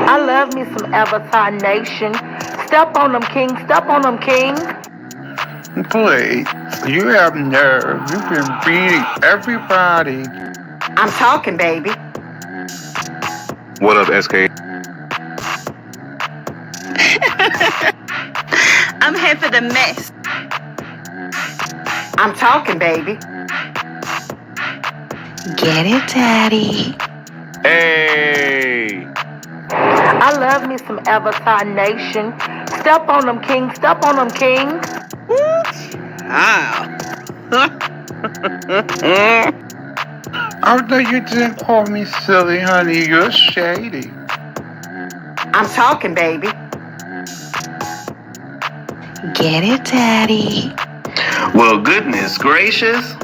I love me some Avatar Nation. Step on them, king. Step on them, king. Please, you have nerve. You've been beating everybody. I'm talking, baby. What up, SK? I'm here for the mess. I'm talking, baby. Get it, Daddy. Hey! I love me some Avatar Nation. Step on them, king. Step on them, king. Although you didn't call me silly, honey, you're shady. I'm talking, baby. Get it, Daddy. Well, goodness gracious.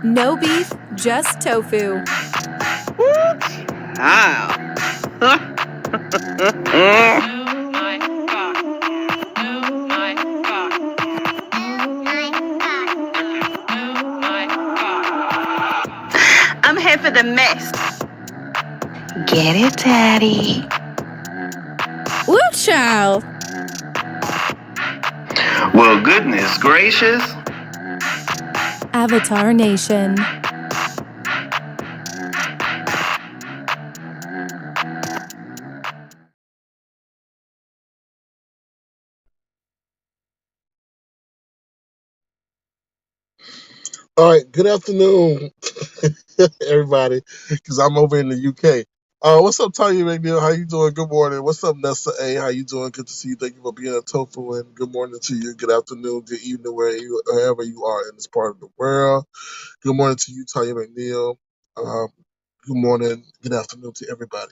No beef, just tofu. I'm here for the mess. Get it, Daddy. Woo, child. Well, goodness gracious. Avatar Nation. All right, good afternoon, everybody, because I'm over in the UK. What's up, Tanya McNeil? How you doing? Good morning. What's up, Nessa A? How you doing? Good to see you. Thank you for being a Tofu, and good morning to you. Good afternoon, good evening, wherever you are in this part of the world. Good morning to you, Tanya McNeil. Good morning, good afternoon to everybody.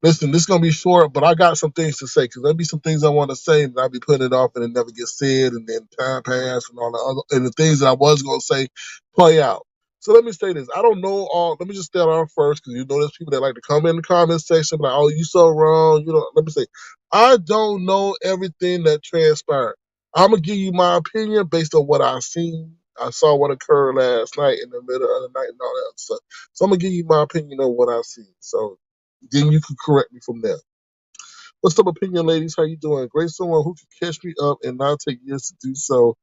Listen, this is going to be short, but I got some things to say because there'll be some things I want to say, and I'll be putting it off, and it never gets said, and then time pass, and all the other, and the things that I was going to say play out. So let me say this. I don't know all. Let me just start off first because you know there's people that like to come in the comment section like, "Oh, you so wrong." You know, let me say, I don't know everything that transpired. I'm gonna give you my opinion based on what I've seen. I saw what occurred last night in the middle of the night and all that stuff. So I'm gonna give you my opinion on what I've seen. So then you can correct me from there. What's up, opinion ladies? How you doing? Great someone who can catch me up and not take years to do so.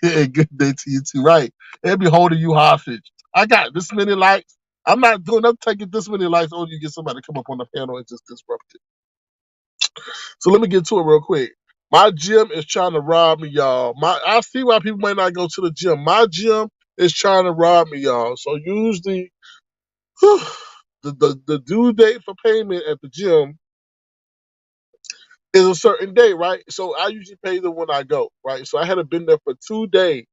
Good day to you too. Right. And be holding you hostage. I got this many likes. I'm not doing nothing taking this many likes only you get somebody to come up on the panel and just disrupt it. So let me get to it real quick. My gym is trying to rob me, y'all. I see why people might not go to the gym. My gym is trying to rob me, y'all. So usually the due date for payment at the gym is a certain day, right? So I usually pay them when I go, right? So I hadn't been there for 2 days.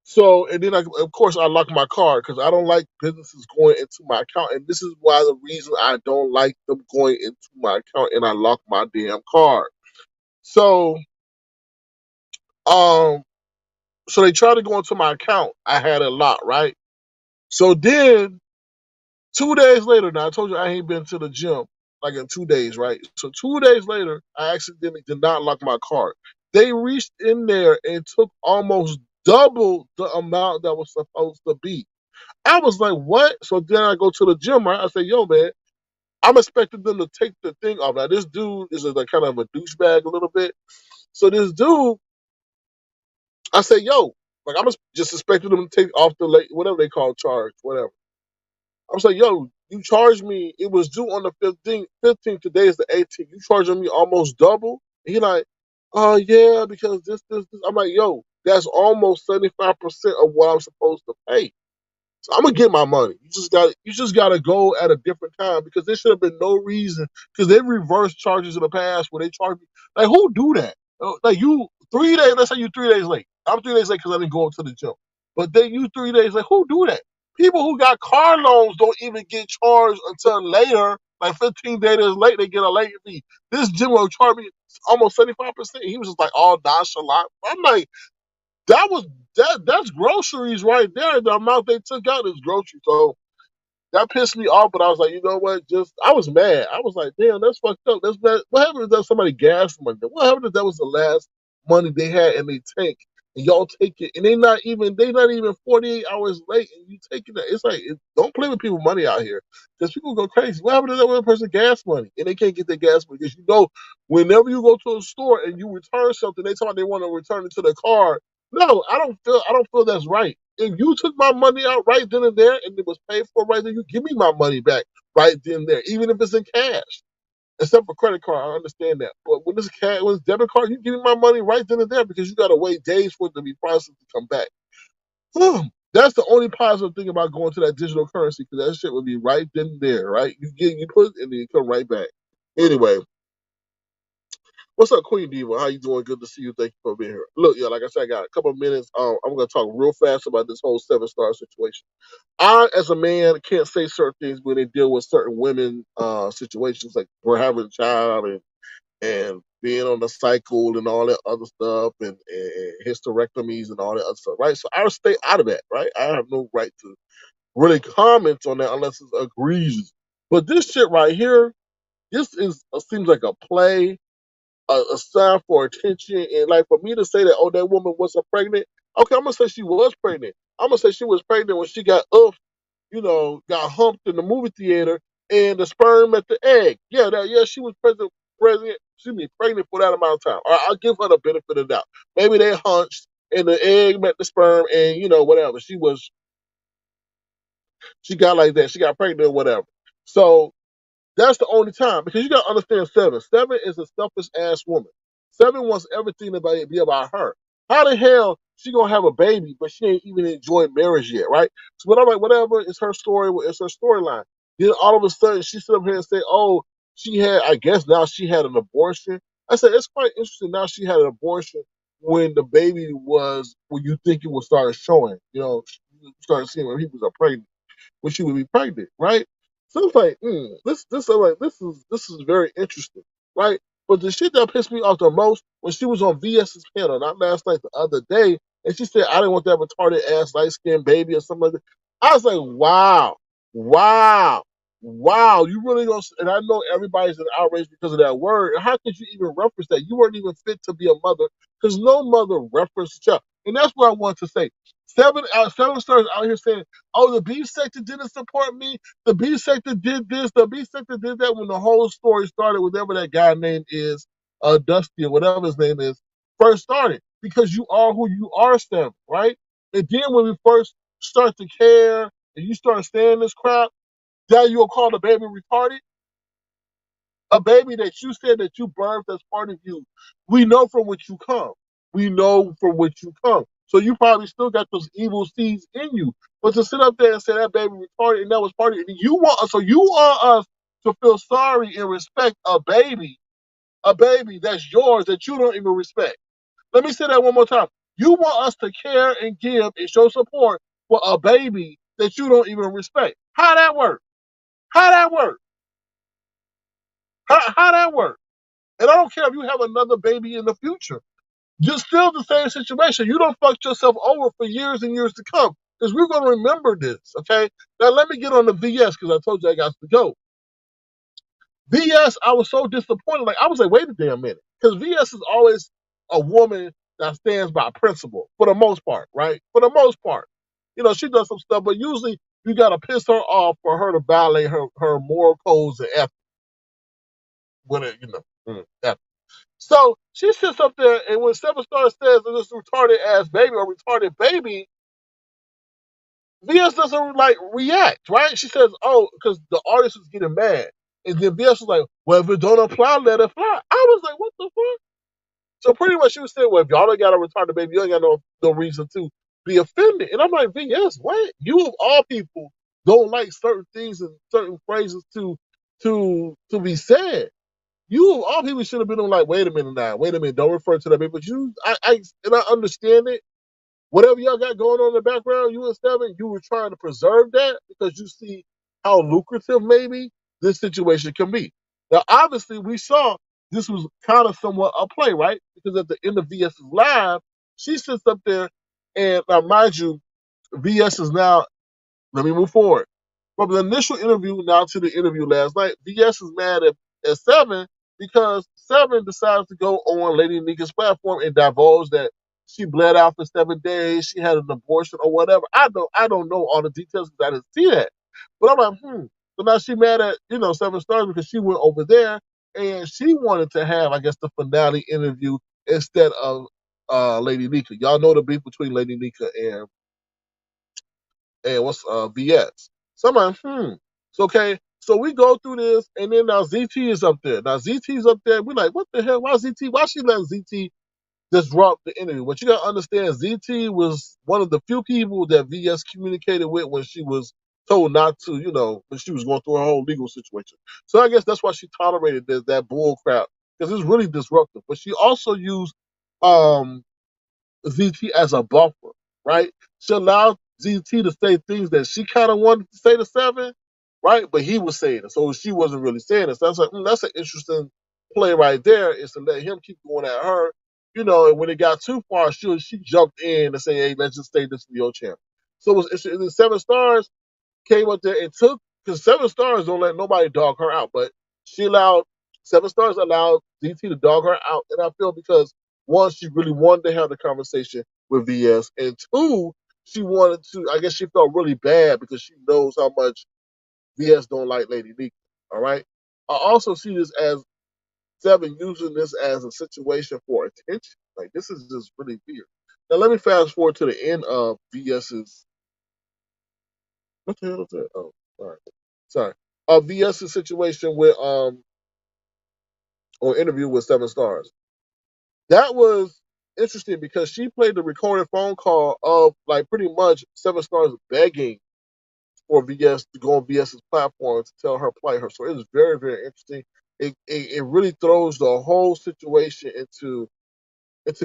So, and then of course I lock my card because I don't like businesses going into my account. And this is why the reason I don't like them going into my account and I lock my damn card. So, um, so they tried to go into my account. I had it locked, right? So then 2 days later, now I told you I ain't been to the gym like in 2 days, right? So 2 days later, I accidentally did not lock my card. They reached in there and took almost double the amount that was supposed to be. I was like, what? So then I go to the gym, right? I say, yo, man, I'm expecting them to take the thing off. Now, this dude is like kind of a douchebag a little bit. So this dude, I say, yo, like I'm just expecting them to take off the late, whatever they call charge, whatever. I was like, yo, you charged me. It was due on the 15th. Today is the 18th. You charging me almost double? And he like, oh, yeah, because this. I'm like, yo, that's almost 75% of what I'm supposed to pay. So I'm gonna get my money. You just gotta go at a different time because there should have been no reason because they reversed charges in the past where they charge me. Like who do that? Like you 3 days. Let's say you 3 days late. I'm 3 days late because I didn't go to the gym. But then you 3 days late. Who do that? People who got car loans don't even get charged until later. Like 15 days late, they get a late fee. This gym will charge me almost 75%. He was just like all nonchalant. I'm like, that was that's groceries right there. The amount they took out is groceries. So that pissed me off, but I was like, you know what? Just I was mad. I was like, damn, that's fucked up. That's bad. What happened if that somebody gassed money? What happened if that was the last money they had in their tank and y'all take it, and they not even 48 hours late, and you taking that. It's like don't play with people's money out here, because people go crazy. What happened to that one person gas money, and they can't get their gas money because whenever you go to a store and you return something, they tell me they want to return it to the card. No, I don't feel that's right. If you took my money out right then and there, and it was paid for right then, you give me my money back right then and there, even if it's in cash. Except for credit card, I understand that. But when it's debit card, you give me my money right then and there because you got to wait days for it to be processed to come back. That's the only positive thing about going to that digital currency, because that shit would be right then and there, right? You put it and then you come right back. Anyway, what's up, Queen Diva? How you doing? Good to see you. Thank you for being here. Look, yeah, like I said, I got a couple of minutes. I'm gonna talk real fast about this whole 7-star situation. I, as a man, can't say certain things when they deal with certain women situations, like we're having a child and being on the cycle and all that other stuff, and hysterectomies and all that other stuff, right? So I would stay out of that, right? I have no right to really comment on that unless it's egregious. But this shit right here, seems like a play, a sign for attention, and like for me to say that, oh, that woman wasn't pregnant. Okay, I'm gonna say she was pregnant. I'm gonna say she was pregnant when she got got humped in the movie theater, and the sperm met the egg. Yeah, she was pregnant for that amount of time. All right, I'll give her the benefit of the doubt. Maybe they hunched and the egg met the sperm, and whatever. She got like that. She got pregnant or whatever. So that's the only time, because you gotta understand Seven. Seven is a selfish ass woman. Seven wants everything to be about her. How the hell she gonna have a baby, but she ain't even enjoyed marriage yet, right? So when I'm like, whatever, it's her story, it's her storyline. Then all of a sudden she sit up here and say, oh, I guess now she had an abortion. I said, it's quite interesting now she had an abortion when the baby when you think it would start showing, you started seeing when people are pregnant, when she would be pregnant, right? So it's like, this is very interesting, right? But the shit that pissed me off the most when she was on VS's panel, not last night, the other day, and she said, I didn't want that retarded ass light skinned baby or something like that. I was like, wow, you really gonna? And I know everybody's in outrage because of that word. How could you even reference that? You weren't even fit to be a mother, because no mother referenced the child. And that's what I want to say. Seven stars out here saying, oh, the B sector didn't support me. The B sector did this. The B sector did that, when the whole story started, whatever that guy name is, Dusty or whatever his name is, first started. Because you are who you are, Seven, right? And then when we first start to care and you start saying this crap, then you'll call the baby retarded? A baby that you said that you birthed as part of you. We know from which you come. We know from which you come. So you probably still got those evil seeds in you. But to sit up there and say that baby retarded and that was part of it, you want us to feel sorry and respect a baby that's yours that you don't even respect. Let me say that one more time. You want us to care and give and show support for a baby that you don't even respect. How that work? How that work? How that work? And I don't care if you have another baby in the future. You're still the same situation. You don't fuck yourself over for years and years to come, because we're going to remember this, okay? Now, let me get on the VS, because I told you I got to go. VS, I was so disappointed. Like, I was like, wait a damn minute. Because VS is always a woman that stands by principle, for the most part, right? For the most part. She does some stuff, but usually you got to piss her off for her to violate her moral codes and ethics. Ethics. So she sits up there, and when 7-star says this retarded ass baby or retarded baby, VS doesn't react, right? She says, oh, because the artist is getting mad. And then VS was like, well, if it don't apply, let it fly. I was like, what the fuck? So pretty much she was saying, well, if y'all don't got a retarded baby, you ain't got no reason to be offended. And I'm like, VS, what? You of all people don't like certain things and certain phrases to be said. You of all people should have been like, wait a minute, don't refer to that baby. But I understand it. Whatever y'all got going on in the background, you and Seven, you were trying to preserve that because you see how lucrative maybe this situation can be. Now, obviously, we saw this was kind of somewhat a play, right? Because at the end of VS's live, she sits up there, and now, mind you, VS is now, let me move forward. From the initial interview now to the interview last night, VS is mad at Seven because Seven decides to go on Lady Nika's platform and divulge that she bled out for 7 days, she had an abortion or whatever. I don't know all the details because I didn't see that. But I'm like, So now she mad at, Seven Stars because she went over there and she wanted to have, I guess, the finale interview instead of Lady Nika. Y'all know the beef between Lady Nika and what's VS. So I'm like, So okay. So we go through this, and then now ZT is up there. Now ZT's up there. We're like, what the hell? Why ZT? Why she let ZT disrupt the interview? What you gotta understand, ZT was one of the few people that VS communicated with when she was told not to, when she was going through her whole legal situation. So I guess that's why she tolerated that bull crap, because it's really disruptive. But she also used ZT as a buffer, right? She allowed ZT to say things that she kind of wanted to say to Seven, right? But he was saying it, so she wasn't really saying it. So I was like, that's an interesting play right there, is to let him keep going at her, and when it got too far, she jumped in and say, hey, let's just stay this for your channel. So it was interesting. The Seven Stars came up there and took, because Seven Stars don't let nobody dog her out, but Seven Stars allowed DT to dog her out, and I feel because one, she really wanted to have the conversation with VS, and two, she wanted to, I guess she felt really bad because she knows how much VS don't like Lady Nika, all right? I also see this as Seven using this as a situation for attention. Like, this is just really weird. Now, let me fast forward to the end of VS's, what the hell is that? Oh, all right. Sorry. VS's situation with, or interview with Seven Stars. That was interesting because she played the recorded phone call of, like, pretty much Seven Stars begging for VS to go on VS's platform to tell her plight, her story. It was very, very interesting. It really throws the whole situation into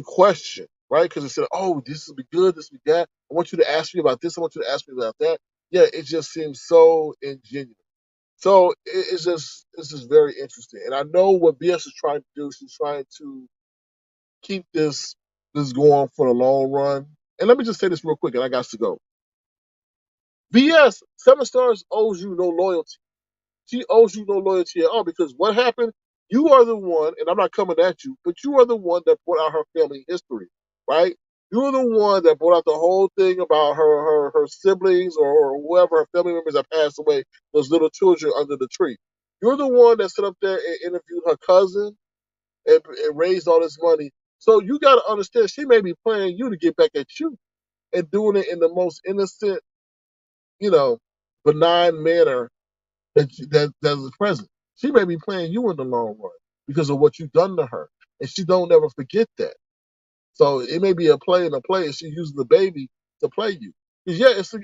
question, right? Because it said, oh, this will be good, this will be that. I want you to ask me about this, I want you to ask me about that. Yeah, it just seems so ingenuous. So it's just very interesting. And I know what VS is trying to do. She's trying to keep this going for the long run. And let me just say this real quick, and I got to go. VS, Seven Stars owes you no loyalty. She owes you no loyalty at all, because what happened, you are the one, and I'm not coming at you, but you are the one that brought out her family history, right? You're the one that brought out the whole thing about her siblings or whoever her family members that passed away, those little children under the tree. You're the one that stood up there and interviewed her cousin and raised all this money. So you got to understand, she may be playing you to get back at you and doing it in the most innocent, benign manner that is present. She may be playing you in the long run because of what you've done to her, and she don't ever forget that. So it may be a play and a play, and she uses the baby to play you. Yeah, it's an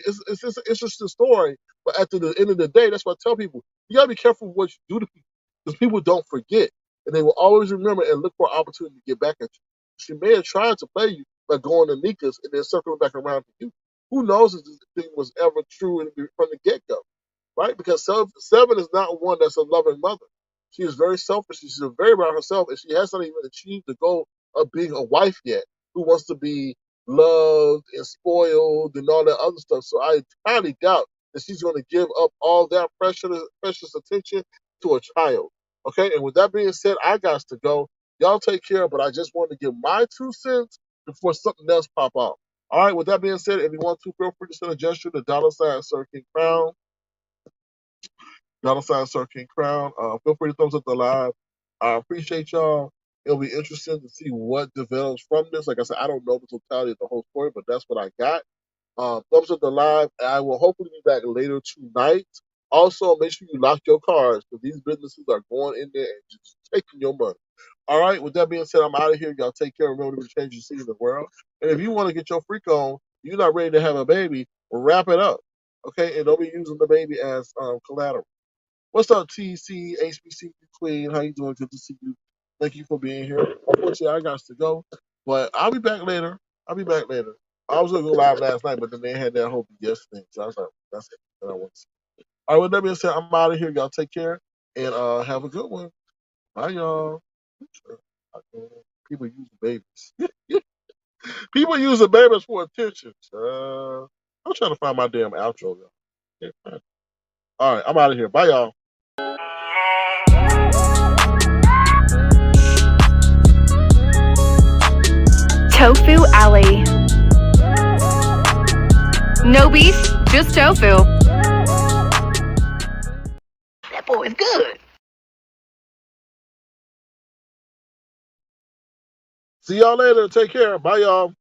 interesting story, but at the end of the day, that's what I tell people. You gotta be careful what you do to people, because people don't forget, and they will always remember and look for an opportunity to get back at you. She may have tried to play you by going to Nika's and then circling back around to you. Who knows if this thing was ever true from the get-go, right? Because Seven is not one that's a loving mother. She is very selfish. She's very about herself, and she hasn't even achieved the goal of being a wife yet, who wants to be loved and spoiled and all that other stuff. So I highly doubt that she's going to give up all that precious attention to a child. Okay, and with that being said, I got to go. Y'all take care, but I just wanted to give my 2 cents before something else pop out. All right, with that being said, if you want to, feel free to send a gesture to $ Sir King Crown. $ Sir King Crown. Feel free to thumbs up the live. I appreciate y'all. It'll be interesting to see what develops from this. Like I said, I don't know the totality of the whole story, but that's what I got. Thumbs up the live. I will hopefully be back later tonight. Also, make sure you lock your cards, because these businesses are going in there and just taking your money. All right, with that being said, I'm out of here. Y'all take care. Remember to change your seat in the world. And if you want to get your freak on, you're not ready to have a baby, wrap it up. Okay, and don't be using the baby as collateral. What's up, TC, HBC Queen? How you doing? Good to see you. Thank you for being here. Unfortunately, I got to go, but I'll be back later. I was going to go live last night, but then they had that whole BS thing. So I was like, that's it. I want to see. All right, with that being said, I'm out of here. Y'all take care and have a good one. Bye, y'all. People use babies. People use the babies for attention. I'm trying to find my damn outro, y'all. All right, I'm out of here. Bye, y'all. Tofu Alley. No beef, just tofu. That boy is good. See y'all later. Take care. Bye, y'all.